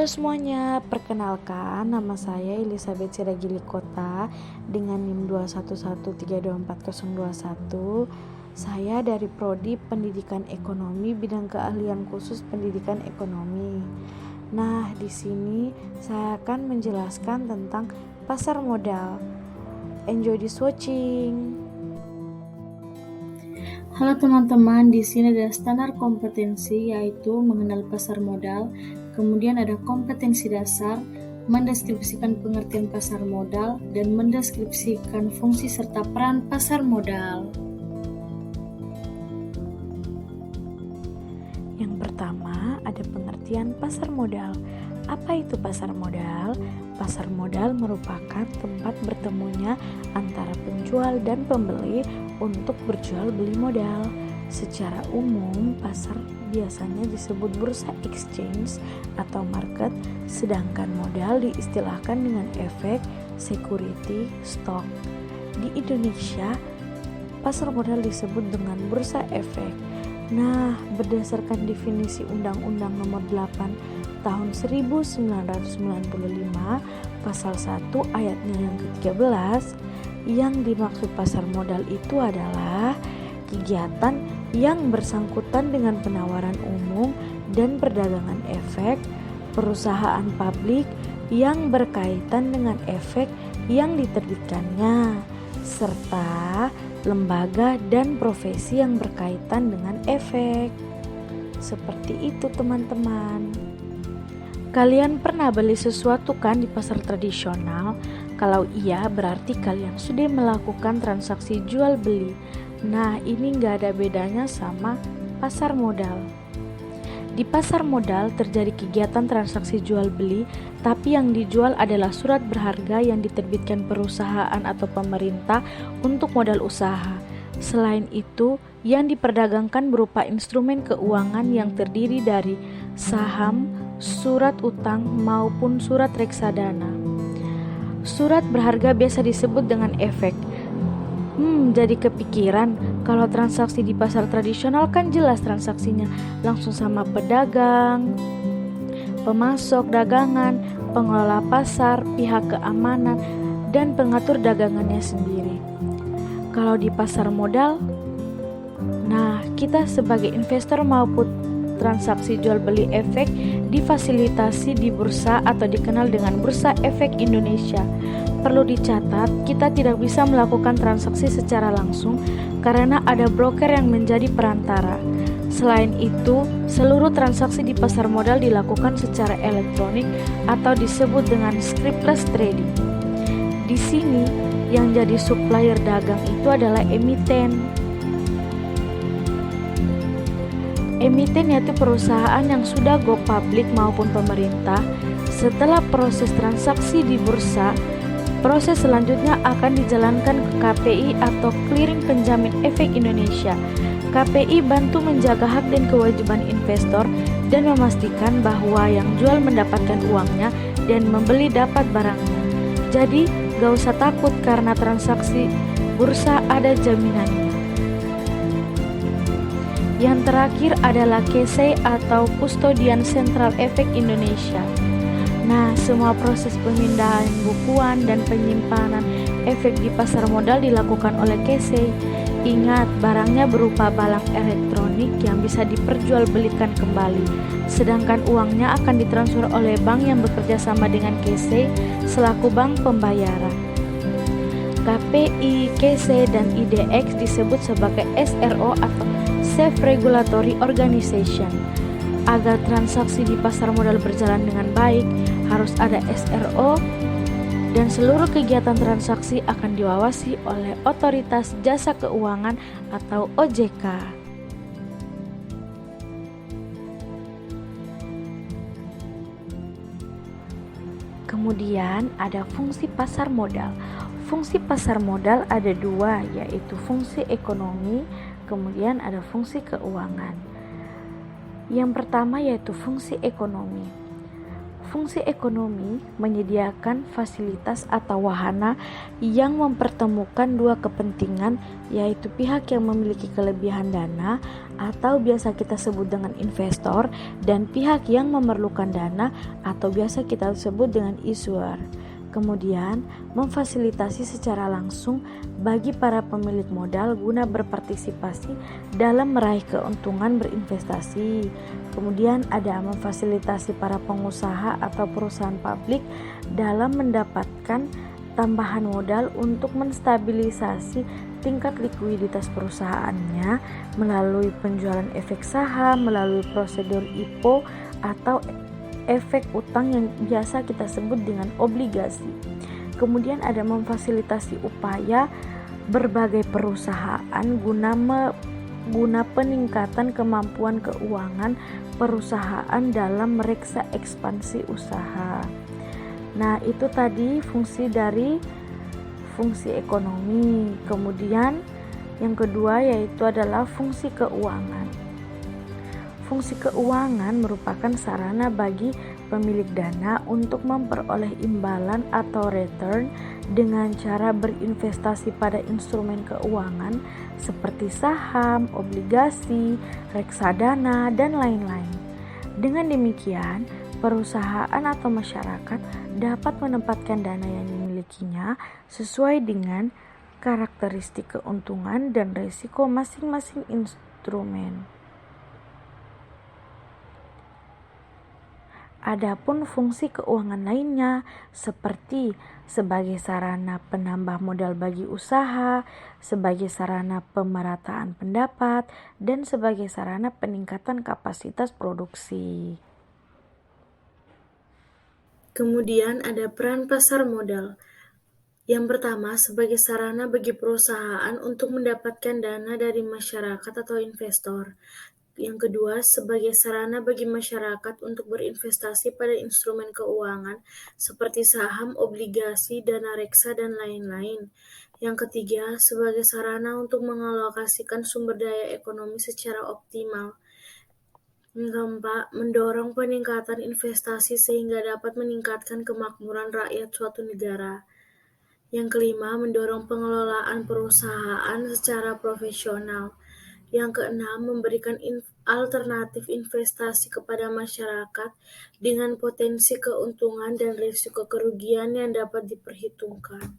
Halo semuanya, perkenalkan nama saya Elizabeth Siragilikota dengan NIM 211324021. Saya dari Prodi Pendidikan Ekonomi bidang keahlian khusus pendidikan ekonomi. Nah, di sini saya akan menjelaskan tentang pasar modal. Enjoy this watching. Halo teman-teman, di sini ada standar kompetensi yaitu mengenal pasar modal, kemudian ada kompetensi dasar, mendeskripsikan pengertian pasar modal, dan mendeskripsikan fungsi serta peran pasar modal. Yang pertama ada pengertian pasar modal. Apa itu pasar modal? Pasar modal merupakan tempat bertemunya antara penjual dan pembeli untuk berjual beli modal. Secara umum, pasar biasanya disebut bursa exchange atau market, sedangkan modal diistilahkan dengan efek, security, stock. Di Indonesia, pasar modal disebut dengan bursa efek. Nah, berdasarkan definisi Undang-Undang Nomor 8 Tahun 1995, Pasal 1 ayatnya yang ke-13, yang dimaksud pasar modal itu adalah kegiatan yang bersangkutan dengan penawaran umum dan perdagangan efek, perusahaan publik yang berkaitan dengan efek yang diterbitkannya, serta lembaga dan profesi yang berkaitan dengan efek. Seperti itu teman-teman. Kalian pernah beli sesuatu kan di pasar tradisional? Kalau iya, berarti kalian sudah melakukan transaksi jual beli. Nah, ini nggak ada bedanya sama pasar modal. Di pasar modal terjadi kegiatan transaksi jual beli, tapi yang dijual adalah surat berharga yang diterbitkan perusahaan atau pemerintah untuk modal usaha. Selain itu, yang diperdagangkan berupa instrumen keuangan yang terdiri dari saham, surat utang maupun surat reksadana. Surat berharga biasa disebut dengan efek. Jadi kepikiran, kalau transaksi di pasar tradisional kan jelas transaksinya langsung sama pedagang, pemasok dagangan, pengelola pasar, pihak keamanan, dan pengatur dagangannya sendiri. Kalau di pasar modal, nah kita sebagai investor maupun transaksi jual beli efek difasilitasi di bursa atau dikenal dengan Bursa Efek Indonesia. Perlu dicatat, kita tidak bisa melakukan transaksi secara langsung karena ada broker yang menjadi perantara. Selain itu, seluruh transaksi di pasar modal dilakukan secara elektronik atau disebut dengan scriptless trading. Di sini, yang jadi supplier dagang itu adalah emiten. Emiten yaitu perusahaan yang sudah go public maupun pemerintah. Setelah proses transaksi di bursa, proses selanjutnya akan dijalankan ke KPI atau Clearing Penjamin Efek Indonesia. KPI bantu menjaga hak dan kewajiban investor dan memastikan bahwa yang jual mendapatkan uangnya dan membeli dapat barangnya. Jadi, gak usah takut karena transaksi bursa ada jaminannya. Yang terakhir adalah KSEI atau Kustodian Sentral Efek Indonesia. Nah, semua proses pemindahan bukuan dan penyimpanan efek di pasar modal dilakukan oleh KSEI. Ingat, barangnya berupa balang elektronik yang bisa diperjualbelikan kembali, sedangkan uangnya akan ditransfer oleh bank yang bekerja sama dengan KSEI selaku bank pembayaran. KPI, KSEI, dan IDX disebut sebagai SRO atau Safe Regulatory Organization. Agar transaksi di pasar modal berjalan dengan baik, harus ada SRO dan seluruh kegiatan transaksi akan diawasi oleh Otoritas Jasa Keuangan atau OJK. Kemudian ada fungsi pasar modal. Fungsi pasar modal ada dua, yaitu fungsi ekonomi, kemudian ada fungsi keuangan. Yang pertama yaitu fungsi ekonomi. Fungsi ekonomi menyediakan fasilitas atau wahana yang mempertemukan dua kepentingan, yaitu pihak yang memiliki kelebihan dana atau biasa kita sebut dengan investor, dan pihak yang memerlukan dana atau biasa kita sebut dengan issuer. Kemudian, memfasilitasi secara langsung bagi para pemilik modal guna berpartisipasi dalam meraih keuntungan berinvestasi. Kemudian ada memfasilitasi para pengusaha atau perusahaan publik dalam mendapatkan tambahan modal untuk menstabilisasi tingkat likuiditas perusahaannya melalui penjualan efek saham, melalui prosedur IPO atau efek utang yang biasa kita sebut dengan obligasi. Kemudian ada memfasilitasi upaya berbagai perusahaan guna peningkatan kemampuan keuangan perusahaan dalam mereksa ekspansi usaha. Nah, itu tadi fungsi dari fungsi ekonomi. Kemudian yang kedua yaitu adalah fungsi keuangan. Fungsi keuangan merupakan sarana bagi pemilik dana untuk memperoleh imbalan atau return dengan cara berinvestasi pada instrumen keuangan seperti saham, obligasi, reksadana, dan lain-lain. Dengan demikian, perusahaan atau masyarakat dapat menempatkan dana yang dimilikinya sesuai dengan karakteristik keuntungan dan risiko masing-masing instrumen. Adapun fungsi keuangan lainnya seperti sebagai sarana penambah modal bagi usaha, sebagai sarana pemerataan pendapat, dan sebagai sarana peningkatan kapasitas produksi. Kemudian ada peran pasar modal. Yang pertama, sebagai sarana bagi perusahaan untuk mendapatkan dana dari masyarakat atau investor. Yang kedua, sebagai sarana bagi masyarakat untuk berinvestasi pada instrumen keuangan seperti saham, obligasi, dana reksa, dan lain-lain. Yang ketiga, sebagai sarana untuk mengalokasikan sumber daya ekonomi secara optimal. Yang keempat, mendorong peningkatan investasi sehingga dapat meningkatkan kemakmuran rakyat suatu negara. Yang kelima, mendorong pengelolaan perusahaan secara profesional. Yang keenam, memberikan alternatif investasi kepada masyarakat dengan potensi keuntungan dan risiko kerugian yang dapat diperhitungkan.